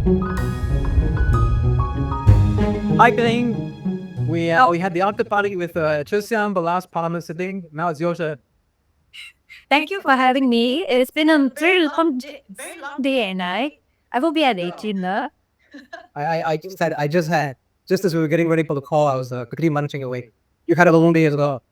Hi, Ling. We had the Afterparty with Chosiam, the last parliament sitting. Now it's your turn. Thank you for having me. It's been a very long day and I will be at 18. Just as we were getting ready for the call, I was quickly munching away. You had a long day as well.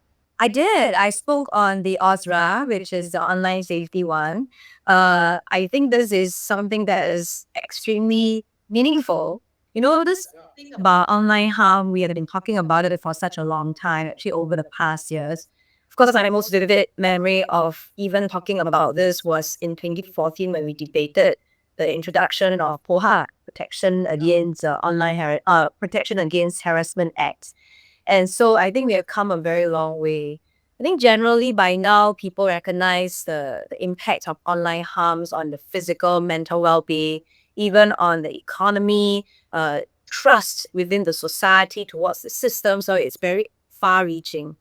I did. I spoke on the OSRA, which is the online safety one. I think this is something that is extremely meaningful. This thing about online harm, we have been talking about it for such a long time, actually over the past years. Of course, my most vivid memory of even talking about this was in 2014 when we debated the introduction of POHA, Protection Against Protection Against Harassment Act. And so I think we have come a very long way. I think generally by now, people recognize the impact of online harms on the physical, mental well being, even on the economy, trust within the society towards the system. So it's very far reaching.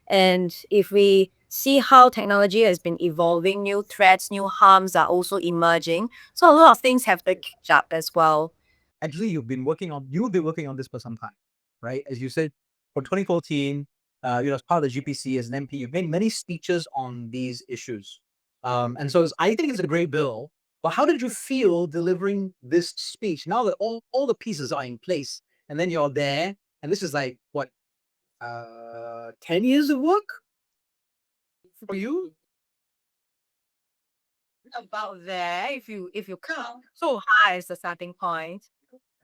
And if we see how technology has been evolving, new threats, new harms are also emerging. So a lot of things have to catch up as well. Actually, you've been working on this for some time, right? As you said, from 2014, as part of the GPC as an MP, you've made many speeches on these issues. I think it's a great bill. But how did you feel delivering this speech now that all the pieces are in place, and then you're there, and this is like what 10 years of work for you? About there, if you count so high as the starting point.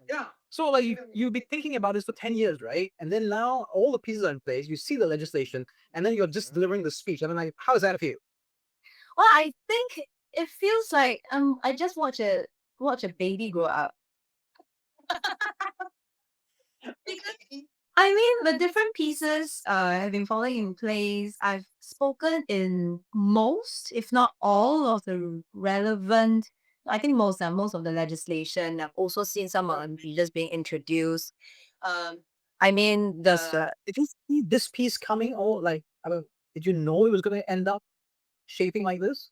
Yeah. So like you've been thinking about this for 10 years, right? And then now all the pieces are in place, you see the legislation, and then you're just delivering the speech. I mean, like, how is that for you? Well, I think it feels like I just watch a baby grow up. Because I mean, the different pieces have been falling in place. I've spoken in most, if not all, of the relevant. I think most of the legislation. I've also seen some of them just being introduced. Um, I mean, Did you see this piece coming? Or like, I mean, did you know it was going to end up shaping like this?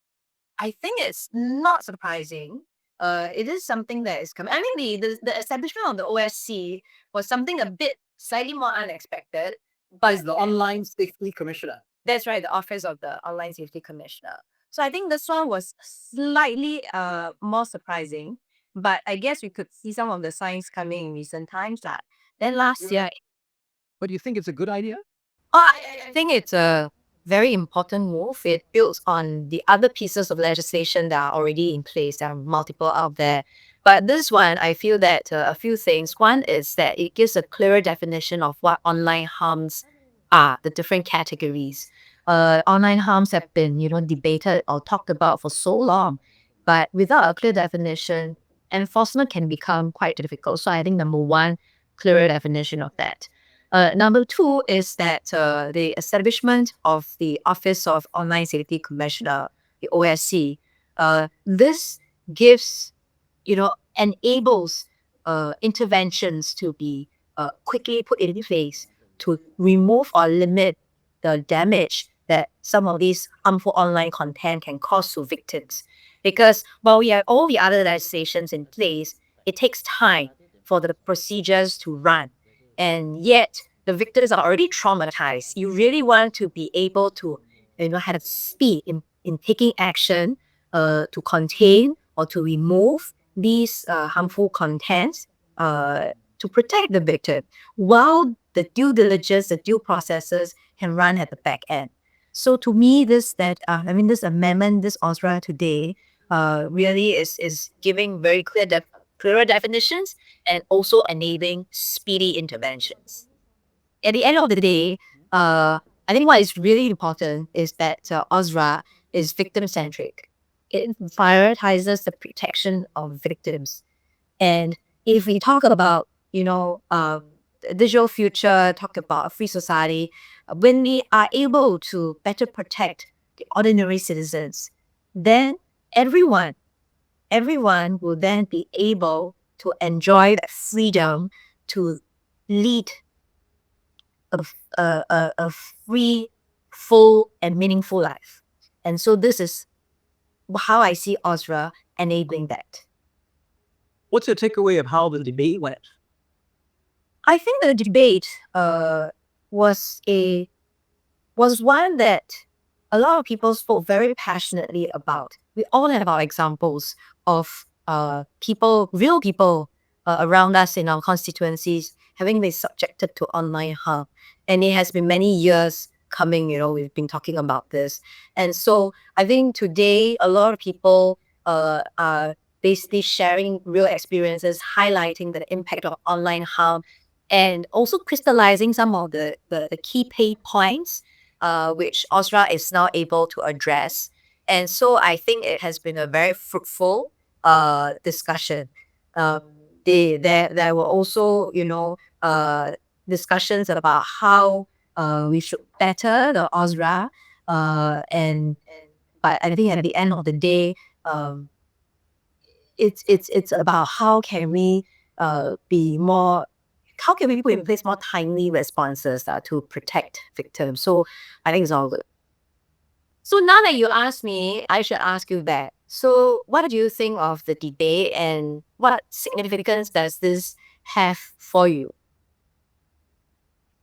I think it's not surprising. It is something that is coming. I mean, the establishment of the OSC was something a bit slightly more unexpected, Is but the online safety commissioner. that's right, the office of the Online Safety Commissioner. So I think this one was slightly more surprising, but I guess we could see some of the signs coming in recent times. That then last year, But do you think it's a good idea? I think it's a very important move. It builds on the other pieces of legislation that are already in place. There are multiple out there. But this one, I feel that a few things. One is that it gives a clearer definition of what online harms are, the different categories. Online harms have been, debated or talked about for so long, but without a clear definition, enforcement can become quite difficult. So I think number one, clearer definition of that. Number two is that the establishment of the Office of Online Safety Commissioner, the OSC, this gives, enables interventions to be quickly put in place to remove or limit the damage that some of these harmful online content can cause to victims. Because while we have all the other legislations in place, it takes time for the procedures to run. And yet, the victims are already traumatized. You really want to be able to, have speed in taking action to contain or to remove these harmful contents to protect the victim while the due diligence, the due processes can run at the back end. So to me, this amendment, this OSRA today, really is giving very clearer definitions and also enabling speedy interventions. At the end of the day, I think what is really important is that OSRA is victim centric. It prioritizes the protection of victims. And if we talk about, the digital future, talk about a free society, when we are able to better protect the ordinary citizens, then everyone, everyone will then be able to enjoy that freedom to lead a free, full, and meaningful life. And so this is how I see OSRA enabling that. What's your takeaway of how the debate went? I think the debate was one that a lot of people spoke very passionately about. We all have our examples of people, real people around us in our constituencies having been subjected to online harm. And it has been many years coming, we've been talking about this. And so I think today a lot of people are basically sharing real experiences, highlighting the impact of online harm, and also crystallizing some of the key pain points which Osra is now able to address. And so I think it has been a very fruitful discussion. Um, there were also, discussions about how we should better the Osra. But I think at the end of the day, um, it's about how can we be more, how can we put in place more timely responses to protect victims. So I think it's all good. So now that you asked me, I should ask you that. So what do you think of the debate, and what significance does this have for you?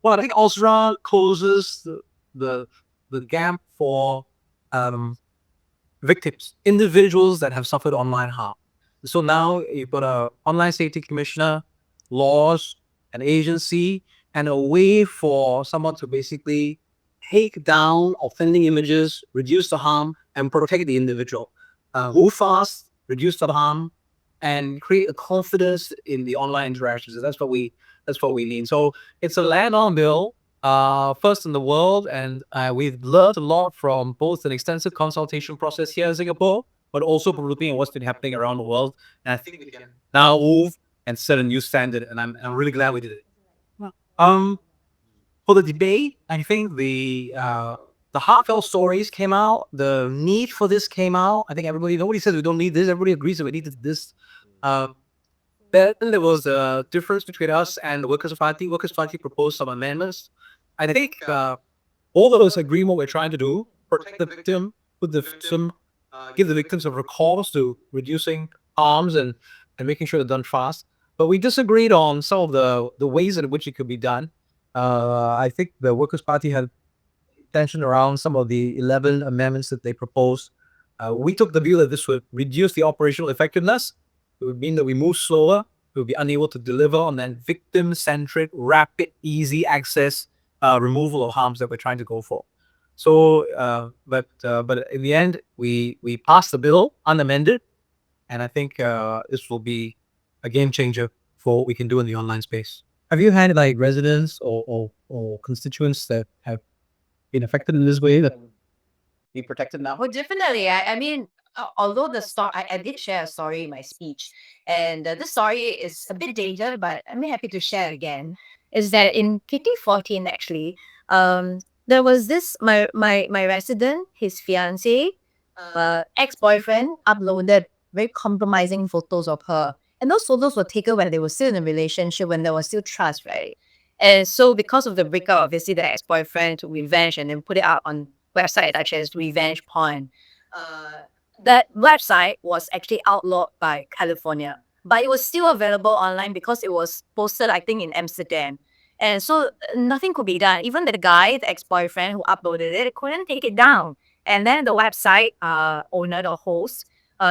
Well, I think Osra closes the gap for victims, individuals that have suffered online harm. So now you've got a online safety commissioner, laws, an agency, and a way for someone to basically take down offending images, reduce the harm, and protect the individual. Move fast, reduce the harm, and create a confidence in the online interactions. That's what we need. So it's a land-on bill, first in the world, and we've learned a lot from both an extensive consultation process here in Singapore, but also from looking at what's been happening around the world. And I think we can now move and set a new standard, and I'm really glad we did it. For the debate, I think the heartfelt stories came out. The need for this came out. I think nobody says we don't need this. Everybody agrees that we need this. Then there was a difference between us and the Workers' Party. Workers' Party proposed some amendments. I think all of us agree what we're trying to do: protect the victim, put the victim, give the victims a recourse to reducing harms and making sure they're done fast. But we disagreed on some of the ways in which it could be done. I think the Workers' Party had tension around some of the 11 amendments that they proposed. We took the view that this would reduce the operational effectiveness. It would mean that we move slower. We would be unable to deliver on that victim-centric, rapid, easy access removal of harms that we're trying to go for. So, but in the end, we passed the bill unamended, and I think this will be a game changer for what we can do in the online space. Have you had like residents or constituents that have been affected in this way that would be protected now? Well, definitely. I mean, although the story, I did share a story in my speech, and this story is a bit dated, but I'm happy to share again. Is that in 2014, actually, there was this, my resident, his fiance, ex-boyfriend, uploaded very compromising photos of her. And those photos were taken when they were still in a relationship, when there was still trust, right? And so because of the breakup, obviously the ex-boyfriend took revenge and then put it out on website such as Revenge Porn. That website was actually outlawed by California, but it was still available online because it was posted, I think, in Amsterdam. And so nothing could be done. Even the guy, the ex-boyfriend who uploaded it, couldn't take it down. And then the website owner, the host,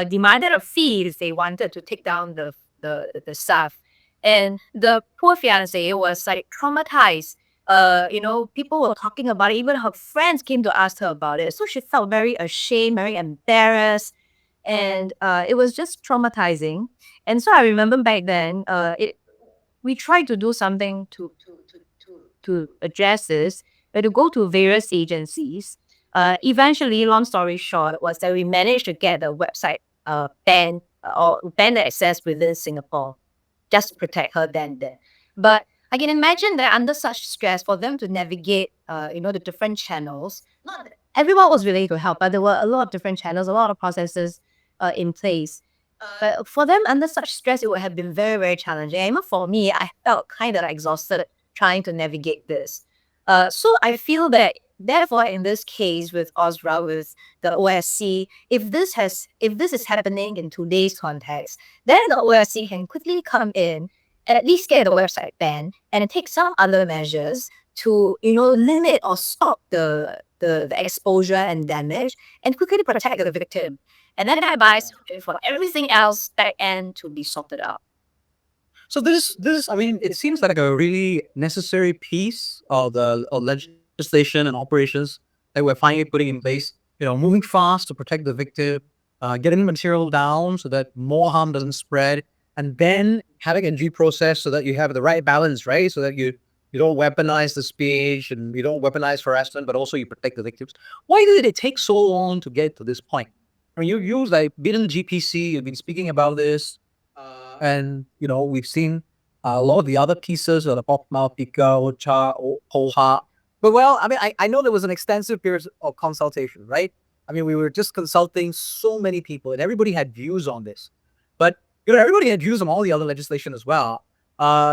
demanded a fee if they wanted to take down the stuff. And the poor fiance was like traumatized. People were talking about it. Even her friends came to ask her about it. So she felt very ashamed, very embarrassed. And it was just traumatizing. And so I remember back then, we tried to do something to address this. We had to go to various agencies. Eventually, long story short, was that we managed to get the website banned or ban the access within Singapore, just to protect her then. But I can imagine that under such stress, for them to navigate, the different channels, not everyone was willing to help, but there were a lot of different channels, a lot of processes in place. But for them, under such stress, it would have been very, very challenging. And even for me, I felt kind of exhausted trying to navigate this. So I feel that therefore, in this case with OSRA, with the OSC, if this is happening in today's context, then the OSC can quickly come in and at least get the website banned and take some other measures to limit or stop the exposure and damage and quickly protect the victim. And then that buys for everything else back end to be sorted out. So I mean, it seems like a really necessary piece of the legislation and operations that we're finally putting in place. Moving fast to protect the victim, getting material down so that more harm doesn't spread, and then having a due process so that you have the right balance, right? So that you don't weaponize the speech and you don't weaponize harassment, but also you protect the victims. Why did it take so long to get to this point? I mean, you've like been in the GPC, you've been speaking about this. And we've seen a lot of the other pieces of the Pop Pika, Ocha, Hoha. But well, I mean, I know there was an extensive period of consultation, right? I mean, we were just consulting so many people, and everybody had views on this. But everybody had views on all the other legislation as well.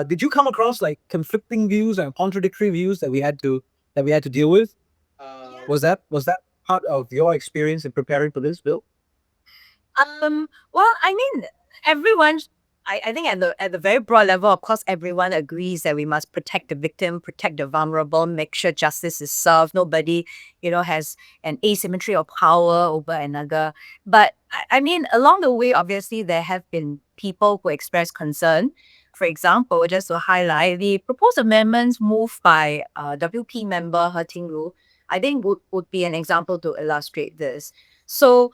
Did you come across like conflicting views and contradictory views that we had to deal with? Was that part of your experience in preparing for this bill? Well, I mean, everyone, I think at the very broad level, of course, everyone agrees that we must protect the victim, protect the vulnerable, make sure justice is served. Nobody, has an asymmetry of power over another. But I mean, along the way, obviously, there have been people who express concern. For example, just to highlight the proposed amendments moved by WP member He Ting Lu, I think would be an example to illustrate this. So,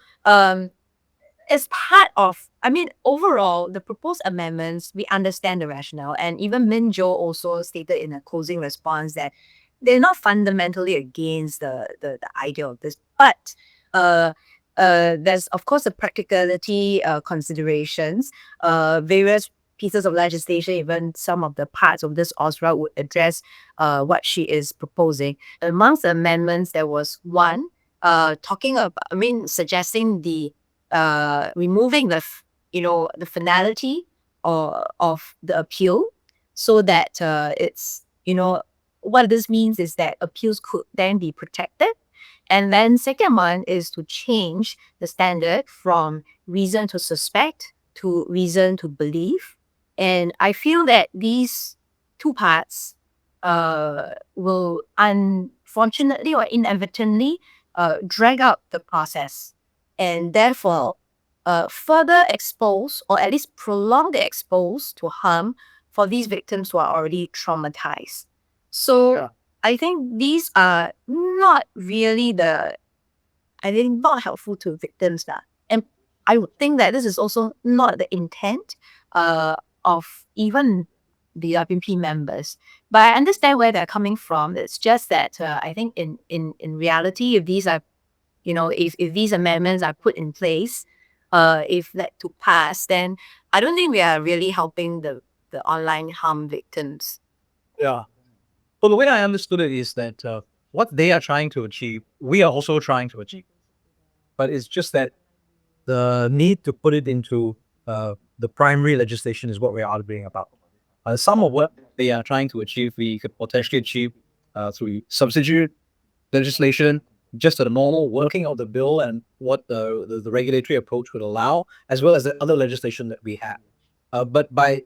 as part of, I mean, overall, the proposed amendments, we understand the rationale. And even Min Jo also stated in a closing response that they're not fundamentally against the idea of this. But there's, of course, the practicality considerations. Various pieces of legislation, even some of the parts of this OSRA would address what she is proposing. Amongst the amendments, there was one talking about, I mean, suggesting the removing the finality of the appeal, so that it's what this means is that appeals could then be protected. And then second one is to change the standard from reason to suspect to reason to believe. And I feel that these two parts will unfortunately or inevitably drag out the process, and therefore further expose or at least prolong the expose to harm for these victims who are already traumatized. So Yeah. I think these are not really not helpful to victims. And I would think that this is also not the intent of even the RPP members. But I understand where they're coming from. It's just that I think in reality, if these are if these amendments are put in place, if led to pass, then I don't think we are really helping the online harm victims. Yeah. Well, the way I understood it is that what they are trying to achieve, we are also trying to achieve. But it's just that the need to put it into the primary legislation is what we are arguing about. Some of what they are trying to achieve, we could potentially achieve through subsidiary legislation, just the normal working of the bill and what the regulatory approach would allow, as well as the other legislation that we have. But by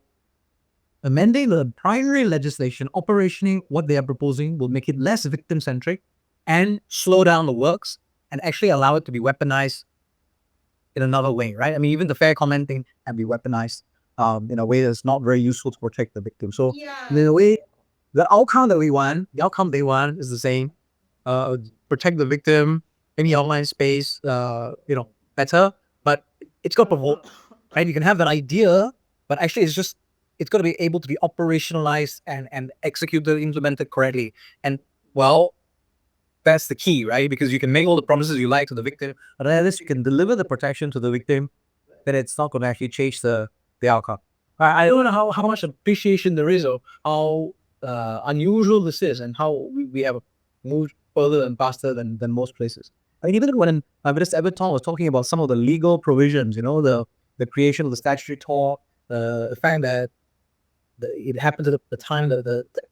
amending the primary legislation, operationing what they are proposing will make it less victim-centric and slow down the works and actually allow it to be weaponized in another way, right? I mean, even the fair comment thing can be weaponized in a way that's not very useful to protect the victim. So in a way, the outcome they want is the same. Protect the victim, any online space, better, but it's got to provoke, right? You can have that idea, but actually it's got to be able to be operationalized and executed, implemented correctly. And well, that's the key, right? Because you can make all the promises you like to the victim, but unless you can deliver the protection to the victim, then it's not going to actually change the outcome. I don't know how much appreciation there is of how unusual this is and how we have moved further and faster than most places. I mean, even when Minister Everton was talking about some of the legal provisions, the creation of the statutory tort, the fact that it happened at the time that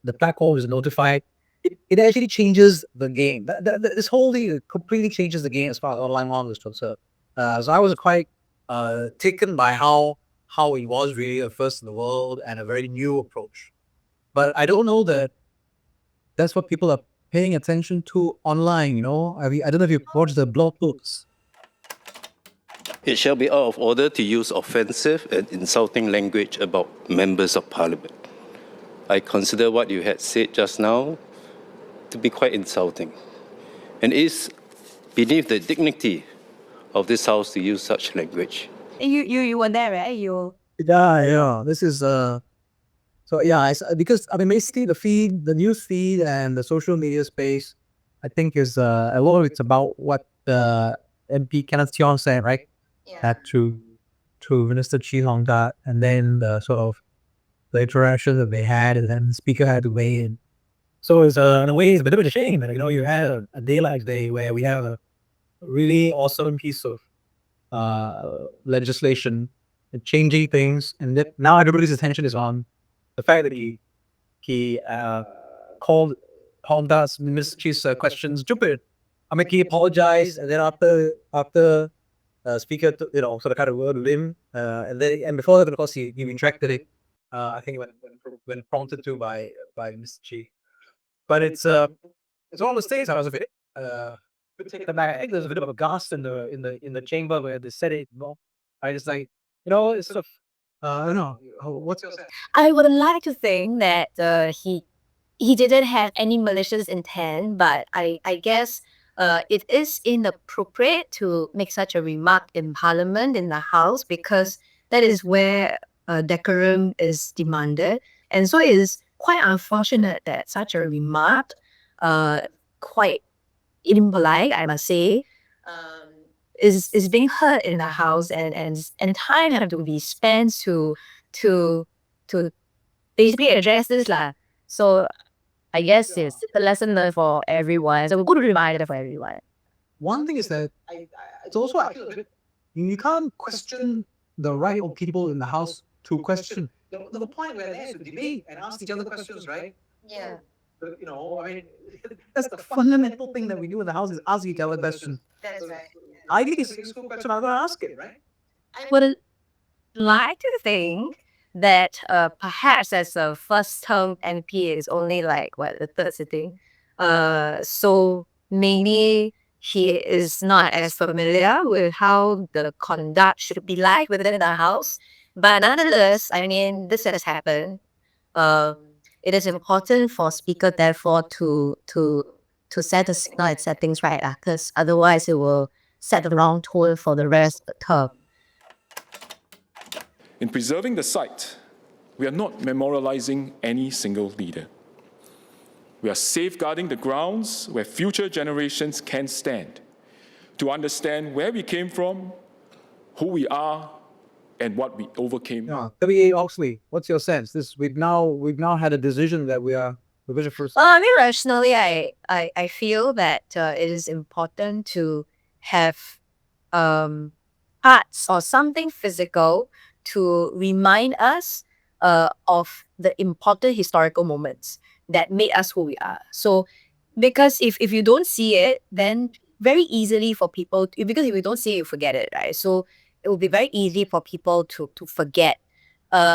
the black hole was notified, it actually changes the game. This whole thing completely changes the game as far as online model is concerned. So I was quite taken by how it was really a first in the world and a very new approach. But I don't know that that's what people are paying attention to online. I don't know if you watched the blog posts. It shall be out of order to use offensive and insulting language about members of parliament. I consider what you had said just now to be quite insulting, and it is beneath the dignity of this House to use such language. You were there, right? Yeah. This is so yeah. Because I mean, basically the news feed, and the social media space, I think is a lot of it's about what the MP Kenneth Tion said, right? That to Minister Chi Hong Dat, and then the sort of the interaction that they had, and then the speaker had to weigh in. So it's in a way, it's a bit of a shame that you had a day like today where we have a really awesome piece of legislation and changing things, and that now everybody's attention is on the fact that he called us Miss Chi's questions stupid. I mean, he apologized, and then after speaker sort of kind of word with him, and before that, of course, he retracted it. I think when prompted to by Mr. Chi. But it's all the states. I was a bit taken aback. I think there's a bit of a gasp in the chamber where they said it. I just like it's sort of I don't know. What's your sense? I would like to think that he didn't have any malicious intent, but I guess it is inappropriate to make such a remark in Parliament, in the House, because that is where decorum is demanded. And so it is quite unfortunate that such a remark, quite impolite, I must say, is being heard in the House, and time have to be spent to basically address this lah. So I guess it's a lesson learned for everyone. So a good reminder for everyone. One thing is that it's also actually a bit, you can't question the right of people in the House to question. The point where they have to debate and ask each other questions, right? Yeah. I mean, that's the fundamental thing that we do in the House is ask each other questions. That's right. I think it's a good question. I'm going to ask it, right? I would like to think that perhaps as a first term MP is only like the third sitting. So maybe he is not as familiar with how the conduct should be like within the House. But nonetheless, I mean, this has happened. It is important for Speaker, therefore, to set the signal and set things right, because otherwise it will set the wrong tone for the rest of the term. In preserving the site, we are not memorializing any single leader. We are safeguarding the grounds where future generations can stand to understand where we came from, who we are, and what we overcame. Yeah. W.A. Oxley, what's your sense? We've now had a decision that we're first. I mean, rationally, I feel that it is important to have parts or something physical to remind us of the important historical moments that made us who we are. So, because if you don't see it, then very easily for people, because if you don't see it, you forget it, right? So it will be very easy for people to forget.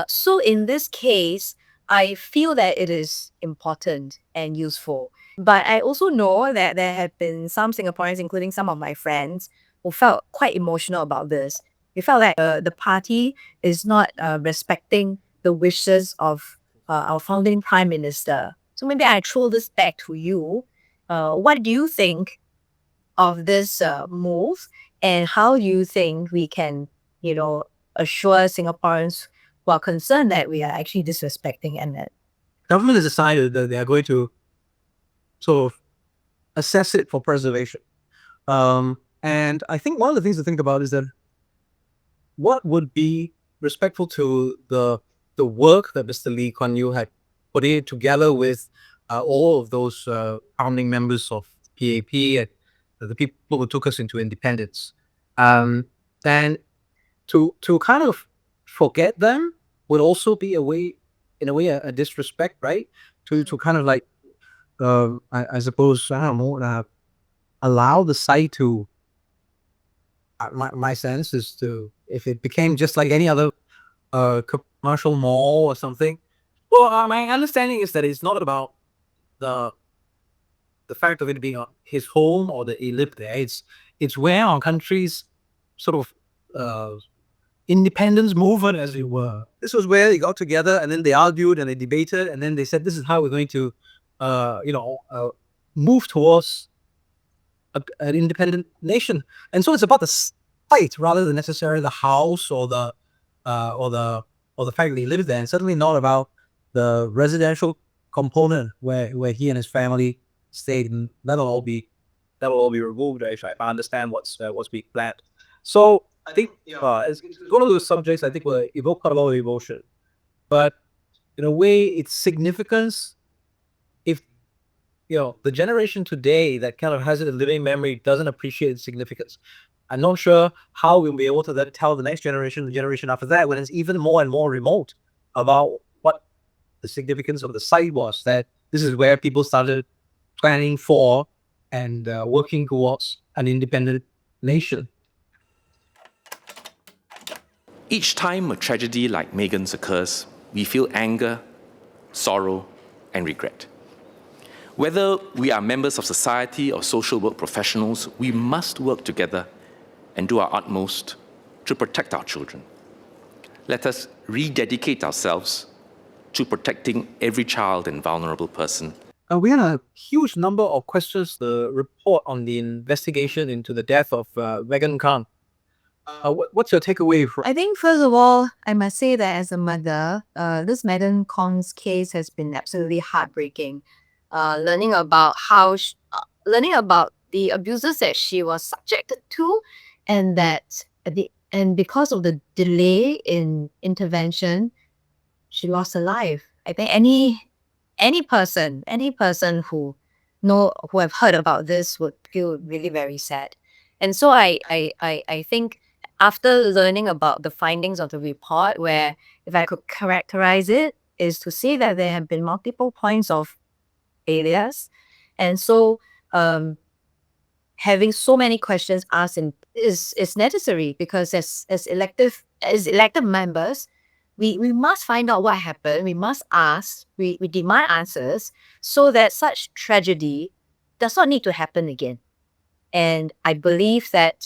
So in this case, I feel that it is important and useful. But I also know that there have been some Singaporeans, including some of my friends, who felt quite emotional about this. We felt like the party is not respecting the wishes of our founding prime minister. So maybe I throw this back to you. What do you think of this move, and how do you think we can, assure Singaporeans who are concerned that we are actually disrespecting and that Government has decided that they are going to sort of assess it for preservation. And I think one of the things to think about is that what would be respectful to the work that Mr. Lee Kuan Yew had put in together with all of those founding members of PAP and the people who took us into independence. And to kind of forget them would also be a disrespect, right? To kind of like I suppose, I don't know, allow the site to, my sense is to, if it became just like any other commercial mall or something. Well, my understanding is that it's not about the fact of it being his home or that he lived there. It's where our country's sort of independence movement, as it were. This was where they got together and then they argued and they debated and then they said, this is how we're going to, move towards an independent nation. And so it's about the site rather than necessarily the house or the fact that he lived there, and certainly not about the residential component where he and his family stayed. And that'll all be removed, if I understand what's being planned. So I think it's one of those subjects I think will evoke quite a lot of emotion, but in a way, its significance, if the generation today that kind of has it in living memory doesn't appreciate its significance, I'm not sure how we'll be able to then tell the next generation, the generation after that, when it's even more and more remote, about what the significance of the site was, that this is where people started planning for and working towards an independent nation. Each time a tragedy like Megan's occurs, we feel anger, sorrow, and regret. Whether we are members of society or social work professionals, we must work together and do our utmost to protect our children. Let us rededicate ourselves to protecting every child and vulnerable person. We had a huge number of questions. The report on the investigation into the death of Megan Khan. What's your takeaway from? I think, first of all, I must say that as a mother, this Megan Khan's case has been absolutely heartbreaking. Learning about the abuses that she was subjected to, and that and because of the delay in intervention, she lost her life. I think any person who have heard about this would feel really very sad. And so I think, after learning about the findings of the report, where, if I could characterize it, is to say that there have been multiple points of failures. And so having so many questions asked is necessary, because as elected members, we must find out what happened. We must ask, we demand answers, so that such tragedy does not need to happen again. And I believe that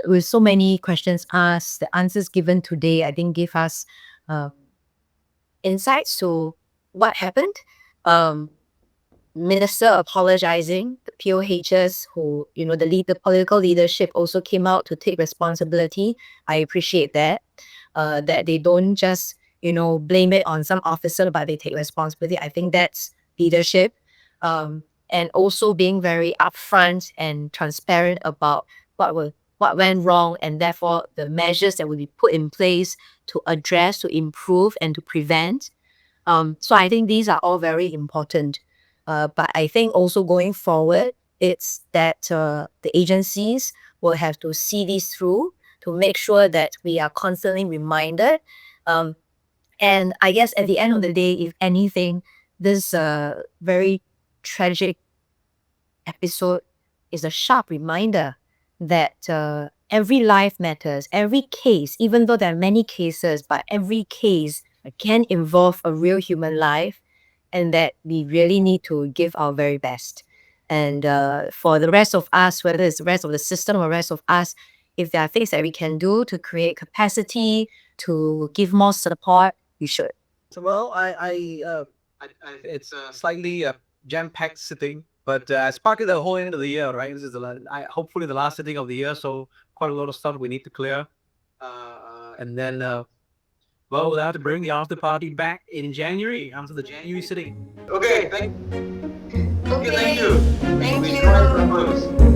with so many questions asked, the answers given today, I think, give us insights to what happened. Minister apologizing, the POHs who, the political leadership also came out to take responsibility. I appreciate that. That they don't just, blame it on some officer, but they take responsibility. I think that's leadership. And also being very upfront and transparent about what went wrong, and therefore the measures that will be put in place to address, to improve, and to prevent. So I think these are all very important. But I think also going forward, it's that the agencies will have to see this through to make sure that we are constantly reminded. And I guess at the end of the day, if anything, this very tragic episode is a sharp reminder that every life matters, every case, even though there are many cases, but every case can involve a real human life, and that we really need to give our very best. And for the rest of us, whether it's the rest of the system or the rest of us, if there are things that we can do to create capacity, to give more support, we should. So, well, it's a slightly jam-packed sitting, but it's partly the whole end of the year, right? This is hopefully the last sitting of the year, so quite a lot of stuff we need to clear. And then, we'll have to bring the after party back in January, after the January sitting. Okay, thank you. Thank you.